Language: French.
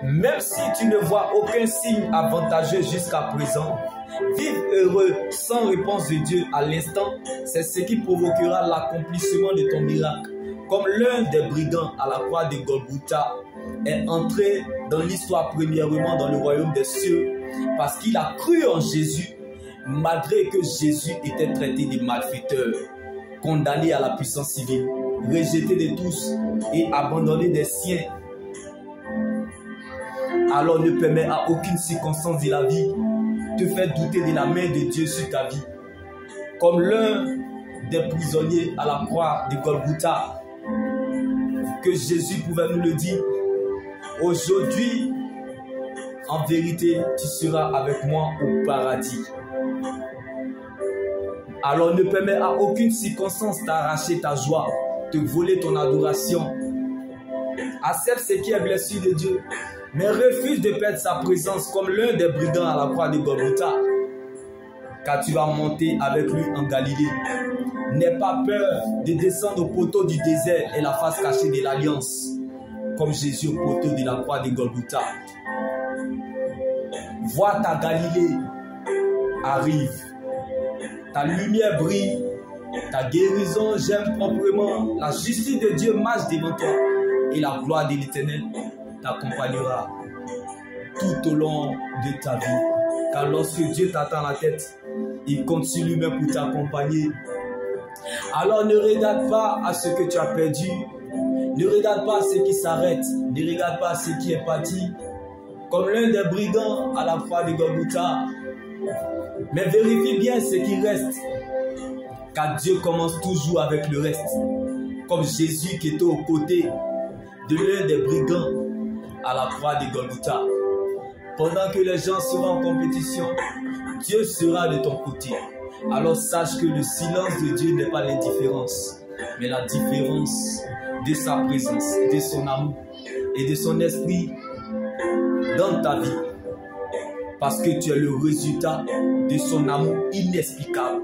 Même si tu ne vois aucun signe avantageux jusqu'à présent, vivre heureux sans réponse de Dieu à l'instant, c'est ce qui provoquera l'accomplissement de ton miracle. Comme l'un des brigands à la croix de Golgotha est entré dans l'histoire premièrement dans le royaume des cieux parce qu'il a cru en Jésus, malgré que Jésus était traité de malfaiteur, condamné à la puissance civile, rejeté de tous et abandonné des siens. Alors ne permet à aucune circonstance de la vie te faire douter de la main de Dieu sur ta vie. Comme l'un des prisonniers à la croix de Golgotha, que Jésus pouvait nous le dire, aujourd'hui, en vérité, tu seras avec moi au paradis. Alors ne permets à aucune circonstance d'arracher ta joie, de voler ton adoration. Accepte ce qui est blessure de Dieu, mais refuse de perdre sa présence comme l'un des brigands à la croix de Golgotha, car tu vas monter avec lui en Galilée. N'aie pas peur de descendre au poteau du désert et la face cachée de l'alliance, comme Jésus au poteau de la croix de Golgotha. Vois ta Galilée arrive, ta lumière brille, ta guérison gemme proprement, la justice de Dieu marche devant toi et la gloire de l'Éternel t'accompagnera tout au long de ta vie. Car lorsque Dieu t'attend la tête, il continue même pour t'accompagner. Alors ne regarde pas à ce que tu as perdu, ne regarde pas à ce qui s'arrête, ne regarde pas à ce qui est parti, comme l'un des brigands à la croix de Golgotha. Mais vérifie bien ce qui reste, car Dieu commence toujours avec le reste, comme Jésus qui était aux côtés de l'un des brigands à la croix de Golgotha. Pendant que les gens seront en compétition, Dieu sera de ton côté. Alors sache que le silence de Dieu n'est pas l'indifférence, mais la différence de sa présence, de son amour et de son esprit dans ta vie. Parce que tu es le résultat de son amour inexplicable.